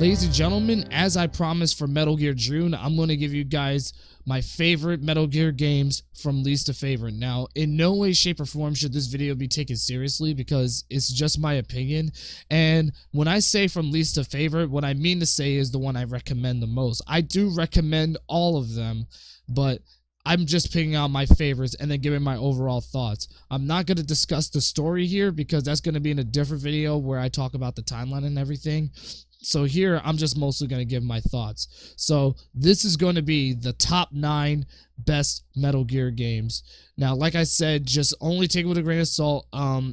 Ladies and gentlemen, as I promised for Metal Gear June, I'm going to give you guys my favorite Metal Gear games from least to favorite. Now, in no way, shape, or form should this video be taken seriously because it's just my opinion. And when I say from least to favorite, what I mean to say is the one I recommend the most. I do recommend all of them, but I'm just picking out my favorites and then giving my overall thoughts. I'm not going to discuss the story here because that's going to be in a different video where I talk about the timeline and everything. So here, I'm just mostly going to give my thoughts. So this is going to be the top 9 best Metal Gear games. Now, like I said, just only take it with a grain of salt.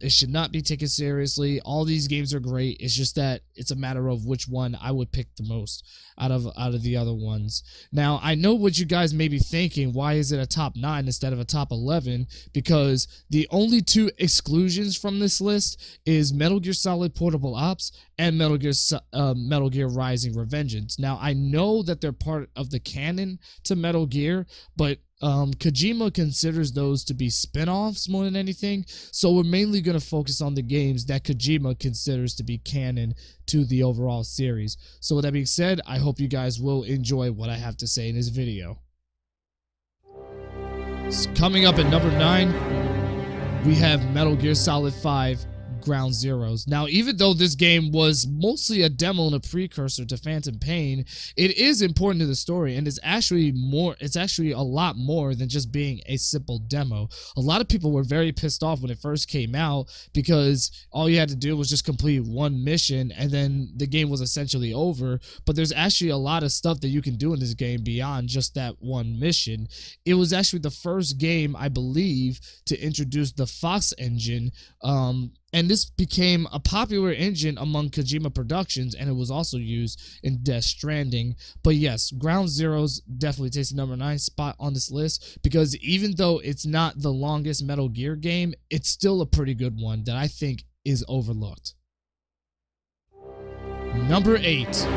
It should not be taken seriously. All these games are great. It's just that it's a matter of which one I would pick the most out of the other ones. Now, I know what you guys may be thinking. Why is it a top 9 instead of a top 11? Because the only 2 exclusions from this list is Metal Gear Solid Portable Ops and Metal Gear Rising: Revengeance. Now, I know that they're part of the canon to Metal Gear, but Kojima considers those to be spin-offs more than anything, so we're mainly going to focus on the games that Kojima considers to be canon to the overall series. So with that being said, I hope you guys will enjoy what I have to say in this video. So coming up at number 9, we have Metal Gear Solid 5 Ground Zeroes. Now, even though this game was mostly a demo and a precursor to Phantom Pain, it is important to the story, and it's actually a lot more than just being a simple demo. A lot of people were very pissed off when it first came out because all you had to do was just complete one mission and then the game was essentially over, but there's actually a lot of stuff that you can do in this game beyond just that one mission. It was actually the first game, I believe, to introduce the Fox engine, and this became a popular engine among Kojima Productions, and it was also used in Death Stranding. But yes, Ground Zeroes definitely takes the number 9 spot on this list because even though it's not the longest Metal Gear game, it's still a pretty good one that I think is overlooked. Number 8.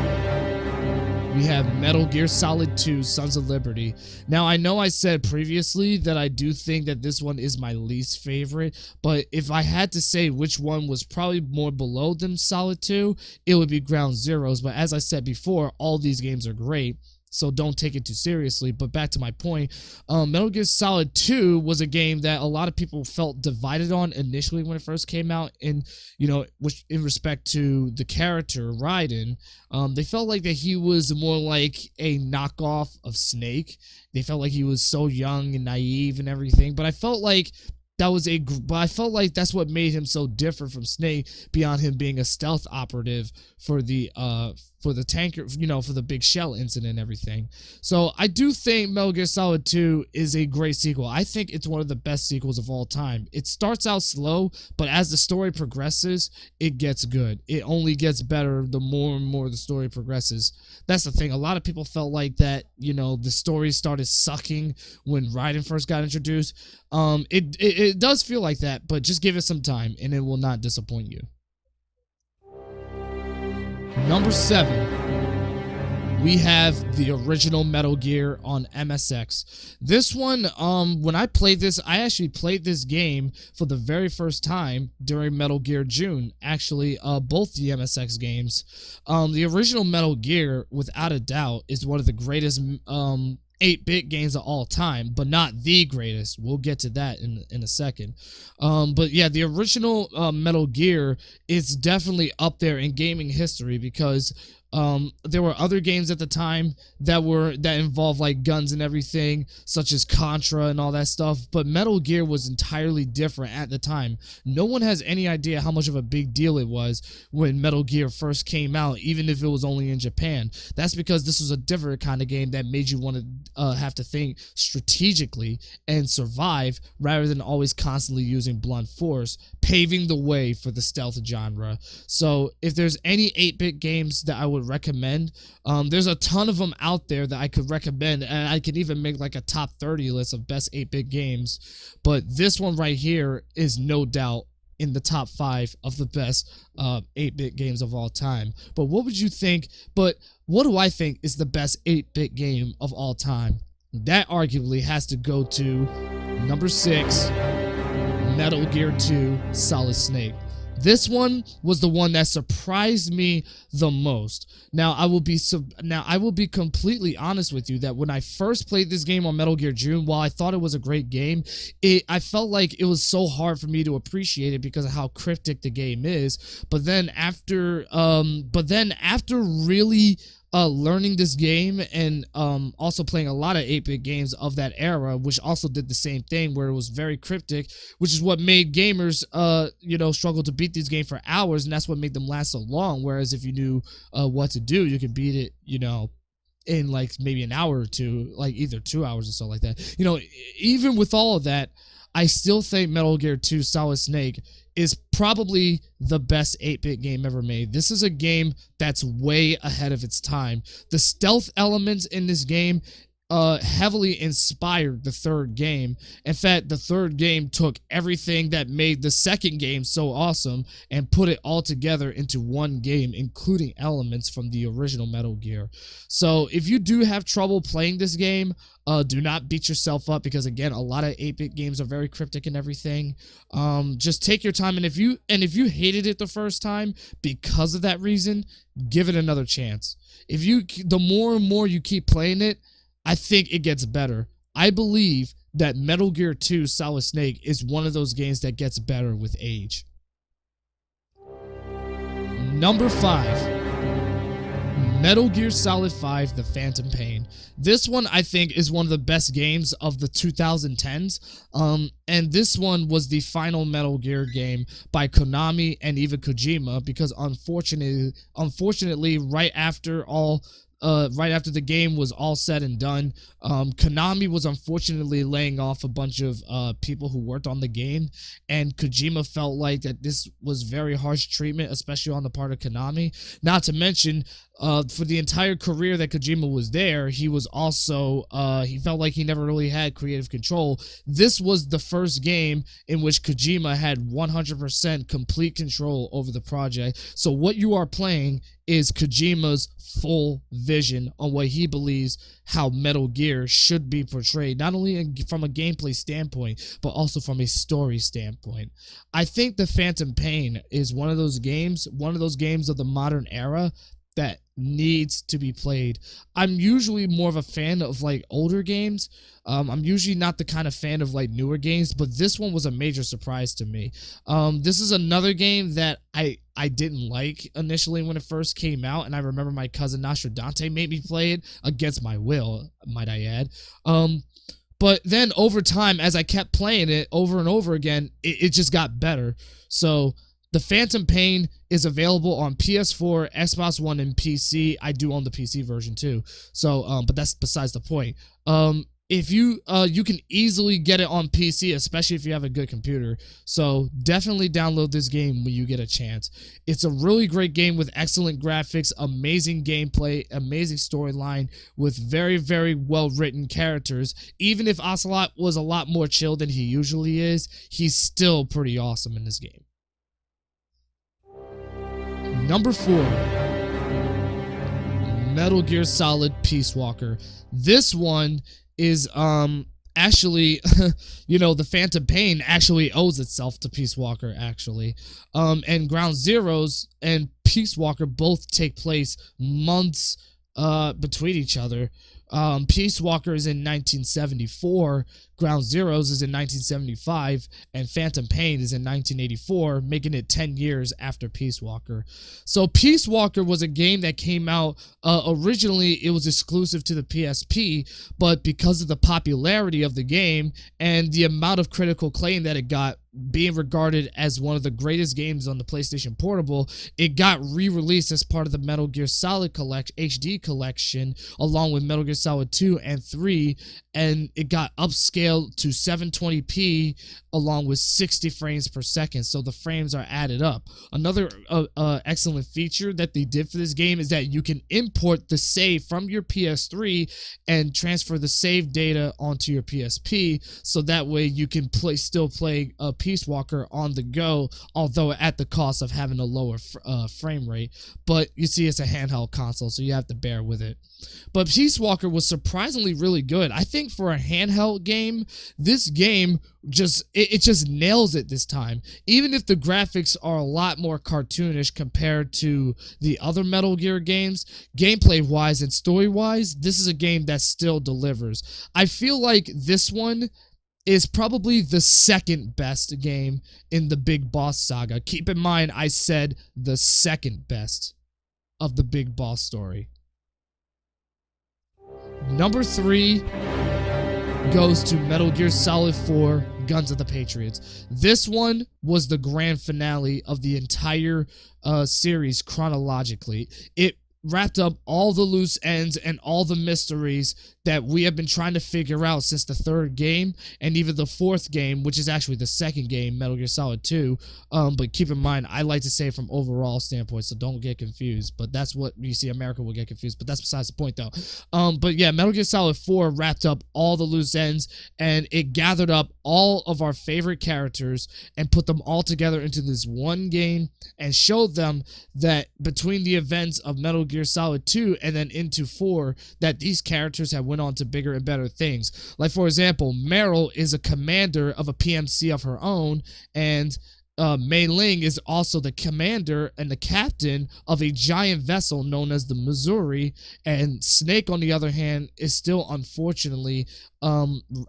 We have Metal Gear Solid 2 Sons of Liberty. Now, I know I said previously that I do think that this one is my least favorite, but if I had to say which one was probably more below than Solid 2, it would be Ground Zeroes. But as I said before, all these games are great, so don't take it too seriously. But back to my point, Metal Gear Solid 2 was a game that a lot of people felt divided on initially when it first came out, and which in respect to the character Raiden, they felt like that he was more like a knockoff of Snake. They felt like he was so young and naive and everything, but I felt like that's what made him so different from Snake, beyond him being a stealth operative for the tanker, for the big shell incident and everything. So I do think Metal Gear Solid 2 is a great sequel. I think it's one of the best sequels of all time. It starts out slow, but as the story progresses, it gets good. It only gets better the more and more the story progresses. That's the thing. A lot of people felt like that, the story started sucking when Raiden first got introduced. It does feel like that, but just give it some time and it will not disappoint you. Number 7, we have the original Metal Gear on MSX. This one, when I played this, I actually played this game for the very first time during Metal Gear June. Actually, both the MSX games. The original Metal Gear, without a doubt, is one of the greatest 8-bit games of all time, but not the greatest. We'll get to that in a second. But yeah, the original Metal Gear is definitely up there in gaming history because there were other games at the time that involved like guns and everything, such as Contra and all that stuff, but Metal Gear was entirely different at the time. No one has any idea how much of a big deal it was when Metal Gear first came out, even if it was only in Japan. That's because this was a different kind of game that made you want to have to think strategically and survive rather than always constantly using blunt force, paving the way for the stealth genre. So if there's any 8-bit games that I would recommend, there's a ton of them out there that I could recommend, and I could even make like a top 30 list of best 8-bit games, but this one right here is no doubt in the top 5 of the best 8-bit games of all time. But what would you think? But what do I think is the best 8-bit game of all time? That arguably has to go to number 6, Metal Gear 2 Solid Snake. This one was the one that surprised me the most. Now I will be completely honest with you that when I first played this game on Metal Gear June, while I thought it was a great game, I felt like it was so hard for me to appreciate it because of how cryptic the game is. But then after really learning this game and also playing a lot of 8-bit games of that era, which also did the same thing where it was very cryptic, which is what made gamers struggle to beat these games for hours, and that's what made them last so long. Whereas if you knew what to do, you could beat it in like maybe an hour or two, like either 2 hours or so like that. Even with all of that, I still think Metal Gear 2 Solid Snake is probably the best 8-bit game ever made. This is a game that's way ahead of its time. The stealth elements in this game heavily inspired the third game. In fact, the third game took everything that made the second game so awesome and put it all together into one game, including elements from the original Metal Gear. So if you do have trouble playing this game, do not beat yourself up because, again, a lot of 8-bit games are very cryptic and everything. Just take your time, and if you hated it the first time because of that reason, give it another chance. The more and more you keep playing it, I think it gets better. I believe that Metal Gear 2 Solid Snake is one of those games that gets better with age. Number 5. Metal Gear Solid 5 The Phantom Pain. This one, I think, is one of the best games of the 2010s. And this one was the final Metal Gear game by Konami and even Kojima, because unfortunately, right after the game was all said and done, Konami was unfortunately laying off a bunch of people who worked on the game, and Kojima felt like that this was very harsh treatment, especially on the part of Konami. Not to mention, for the entire career that Kojima was there, he was also, he felt like he never really had creative control. This was the first game in which Kojima had 100% complete control over the project. So what you are playing is Kojima's full vision on what he believes how Metal Gear should be portrayed, not only from a gameplay standpoint, but also from a story standpoint. I think The Phantom Pain is one of those games of the modern era that needs to be played. I'm usually more of a fan of like older games. I'm usually not the kind of fan of like newer games, but this one was a major surprise to me. This is another game that I didn't like initially when it first came out, and I remember my cousin Nostradante made me play it against my will, might I add. But then over time, as I kept playing it over and over again, it just got better. So The Phantom Pain is available on PS4, Xbox One, and PC. I do own the PC version too. So, but that's besides the point. If you can easily get it on PC, especially if you have a good computer. So definitely download this game when you get a chance. It's a really great game with excellent graphics, amazing gameplay, amazing storyline, with very, very well-written characters. Even if Ocelot was a lot more chill than he usually is, he's still pretty awesome in this game. Number 4. Metal Gear Solid Peace Walker. This one is actually The Phantom Pain actually owes itself to Peace Walker, actually. And Ground Zeroes and Peace Walker both take place months between each other. Peace Walker is in 1974, Ground Zeroes is in 1975, and Phantom Pain is in 1984, making it 10 years after Peace Walker. So Peace Walker was a game that came out, originally it was exclusive to the PSP, but because of the popularity of the game and the amount of critical acclaim that it got, being regarded as one of the greatest games on the PlayStation Portable, it got re-released as part of the Metal Gear Solid HD collection, along with Metal Gear Solid 2 and 3, and it got upscaled to 720p along with 60 frames per second, so the frames are added up. Another excellent feature that they did for this game is that you can import the save from your PS3 and transfer the save data onto your PSP, so that way you can still play Peace Walker on the go, although at the cost of having a lower frame rate. But you see, it's a handheld console, so you have to bear with it. But Peace Walker was surprisingly really good. I think think for a handheld game, this game it just nails it this time. Even if the graphics are a lot more cartoonish compared to the other Metal Gear games, gameplay wise and story wise, this is a game that still delivers. I feel like this one is probably the second best game in the Big Boss saga. Keep in mind, I said the second best of the Big Boss story. Number 3 goes to Metal Gear Solid 4 Guns of the Patriots. This one was the grand finale of the entire series chronologically. It wrapped up all the loose ends and all the mysteries that we have been trying to figure out since the 3rd game and even the 4th game, which is actually the 2nd game, Metal Gear Solid 2. But keep in mind, I like to say from overall standpoint, so don't get confused. But that's what you see. America will get confused, but that's besides the point, though. But yeah, Metal Gear Solid 4 wrapped up all the loose ends, and it gathered up all of our favorite characters and put them all together into this one game and showed them that between the events of Metal Gear Solid 2 and then into 4, that these characters have went on to bigger and better things. Like, for example, Meryl is a commander of a PMC of her own, and Mei Ling is also the commander and the captain of a giant vessel known as the Missouri, and Snake, on the other hand, is still unfortunately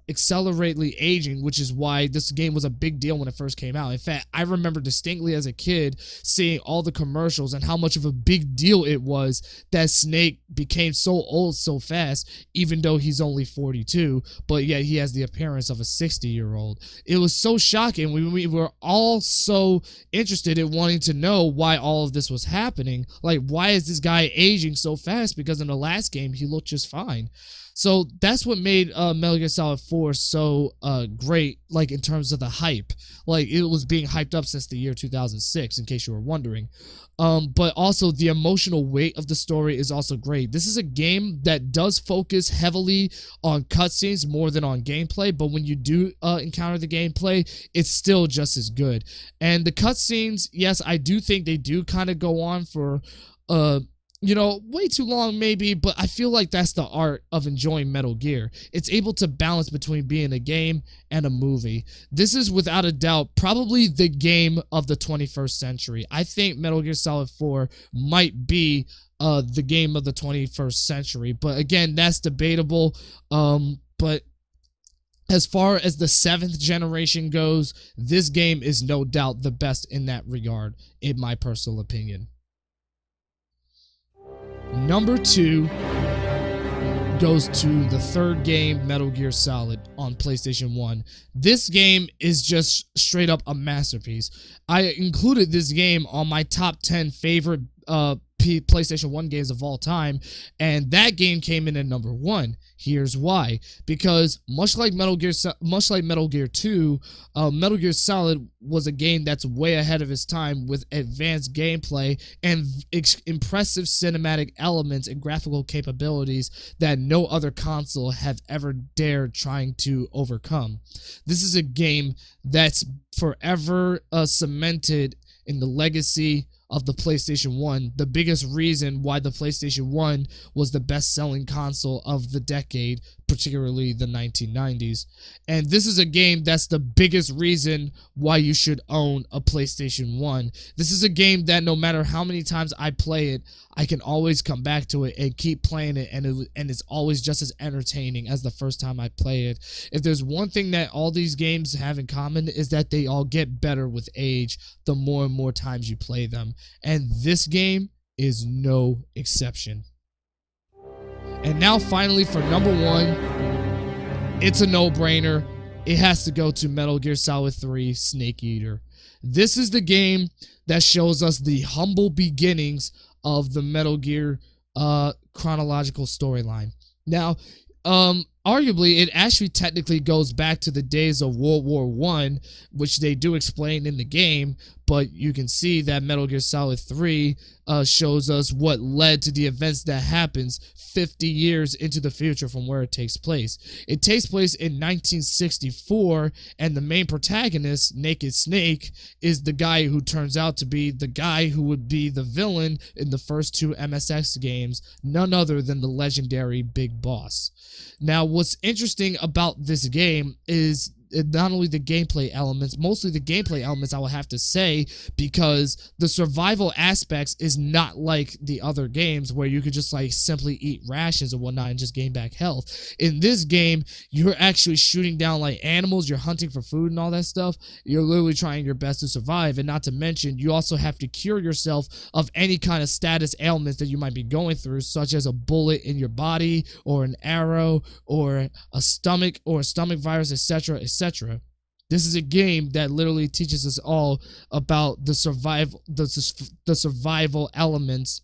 acceleratingly aging, which is why this game was a big deal when it first came out. In fact, I remember distinctly as a kid seeing all the commercials and how much of a big deal it was that Snake became so old so fast, even though he's only 42, but yet he has the appearance of a 60-year-old. It was so shocking. We were all so interested in wanting to know why all of this was happening. Like, why is this guy aging so fast? Because in the last game, he looked just fine. So that's what made Metal Gear Solid 4 so great, like, in terms of the hype. Like, it was being hyped up since the year 2006, in case you were wondering. But also, the emotional weight of the story is also great. This is a game that does focus heavily on cutscenes more than on gameplay, but when you do encounter the gameplay, it's still just as good. And the cutscenes, yes, I do think they do kind of go on for way too long maybe, but I feel like that's the art of enjoying Metal Gear. It's able to balance between being a game and a movie. This is without a doubt probably the game of the 21st century. I think Metal Gear Solid 4 might be the game of the 21st century, but again, that's debatable. But as far as the 7th generation goes, this game is no doubt the best in that regard, in my personal opinion. Number 2 goes to the 3rd game, Metal Gear Solid, on PlayStation 1. This game is just straight up a masterpiece. I included this game on my top 10 favorite PlayStation 1 games of all time, and that game came in at number 1. Here's why. Because much like Metal Gear 2, Metal Gear Solid was a game that's way ahead of its time with advanced gameplay and impressive cinematic elements and graphical capabilities that no other console have ever dared trying to overcome. This is a game that's forever cemented in the legacy of the PlayStation 1, the biggest reason why the PlayStation 1 was the best-selling console of the decade, particularly the 1990s. And this is a game that's the biggest reason why you should own a PlayStation 1. This is a game that no matter how many times I play it, I can always come back to it and keep playing it, and it's always just as entertaining as the first time I play it. If there's one thing that all these games have in common, is that they all get better with age the more and more times you play them. And this game is no exception. And now finally for number 1, it's a no-brainer. It has to go to Metal Gear Solid 3 Snake Eater. This is the game that shows us the humble beginnings of the Metal Gear chronological storyline. Now, arguably, it actually technically goes back to the days of World War I, which they do explain in the game, but you can see that Metal Gear Solid 3 shows us what led to the events that happens 50 years into the future from where it takes place. It takes place in 1964, and the main protagonist, Naked Snake, is the guy who turns out to be the guy who would be the villain in the first two MSX games, none other than the legendary Big Boss. Now, what's interesting about this game is not only the gameplay elements, mostly the gameplay elements, I will have to say, because the survival aspects is not like the other games where you could just like simply eat rations and whatnot and just gain back health. In this game, you're actually shooting down like animals, you're hunting for food and all that stuff. You're literally trying your best to survive, and not to mention, you also have to cure yourself of any kind of status ailments that you might be going through, such as a bullet in your body, or an arrow, or a stomach virus, etc., etc. This is a game that literally teaches us all about the survival elements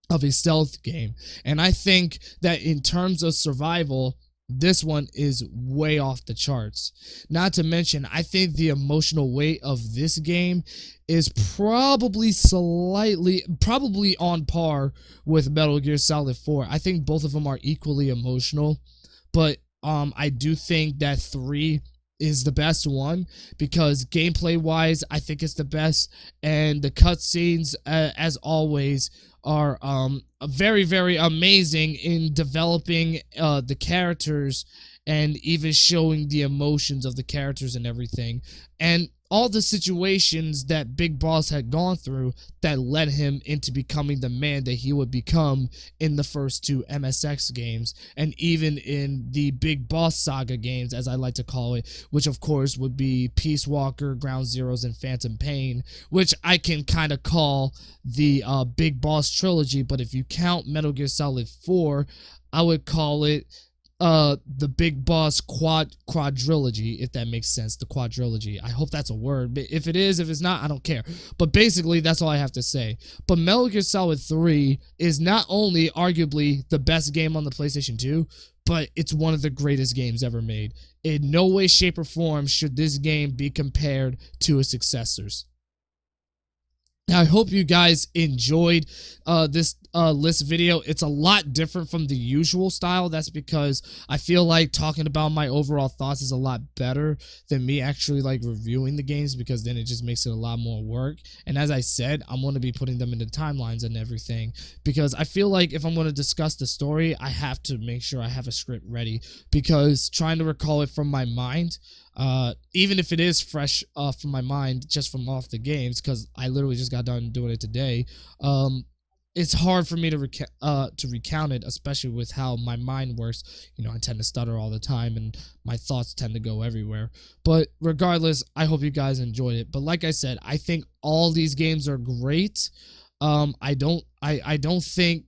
of a stealth game. And I think that in terms of survival, this one is way off the charts. Not to mention, I think the emotional weight of this game is probably on par with Metal Gear Solid 4. I think both of them are equally emotional, but I do think that 3 is the best one, because gameplay wise I think it's the best, and the cutscenes as always are very, very amazing in developing the characters and even showing the emotions of the characters and everything, and all the situations that Big Boss had gone through that led him into becoming the man that he would become in the first two MSX games, and even in the Big Boss Saga games, as I like to call it, which of course would be Peace Walker, Ground Zeroes, and Phantom Pain, which I can kind of call the Big Boss trilogy, but if you count Metal Gear Solid 4, I would call it the Big Boss quadrilogy, if that makes sense. The quadrilogy. I hope that's a word, but if it is, if it's not, I don't care. But basically, that's all I have to say. But Metal Gear Solid 3 is not only arguably the best game on the PlayStation 2, but it's one of the greatest games ever made. In no way, shape, or form should this game be compared to its successors. I hope you guys enjoyed this list video. It's a lot different from the usual style. That's because I feel like talking about my overall thoughts is a lot better than me actually like reviewing the games, because then it just makes it a lot more work. And as I said, I'm going to be putting them into timelines and everything, because I feel like if I'm going to discuss the story, I have to make sure I have a script ready, because trying to recall it from my mind, even if it is fresh from my mind just from off the games, because I literally just got done doing it today, it's hard for me to recount it, especially with how my mind works. You know, I tend to stutter all the time and my thoughts tend to go everywhere. But regardless, I hope you guys enjoyed it. But like I said, I think all these games are great. I don't think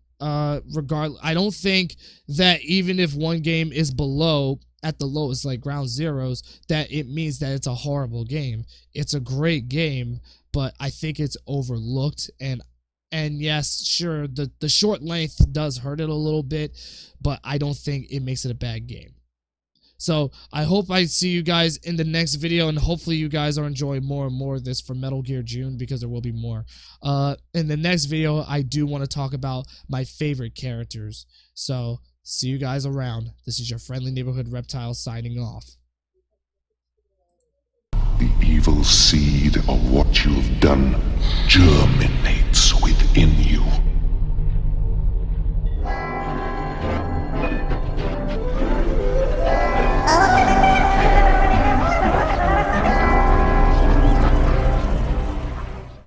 that even if one game is below, at the lowest, like Ground Zeroes, that it means that it's a horrible game. It's a great game, but I think it's overlooked. And yes, sure, the short length does hurt it a little bit, but I don't think it makes it a bad game. So I hope I see you guys in the next video, and hopefully you guys are enjoying more and more of this for Metal Gear June, because there will be more. In the next video, I do want to talk about my favorite characters. So see you guys around. This is your friendly neighborhood Reptile signing off. The evil seed of what you've done germinates within you.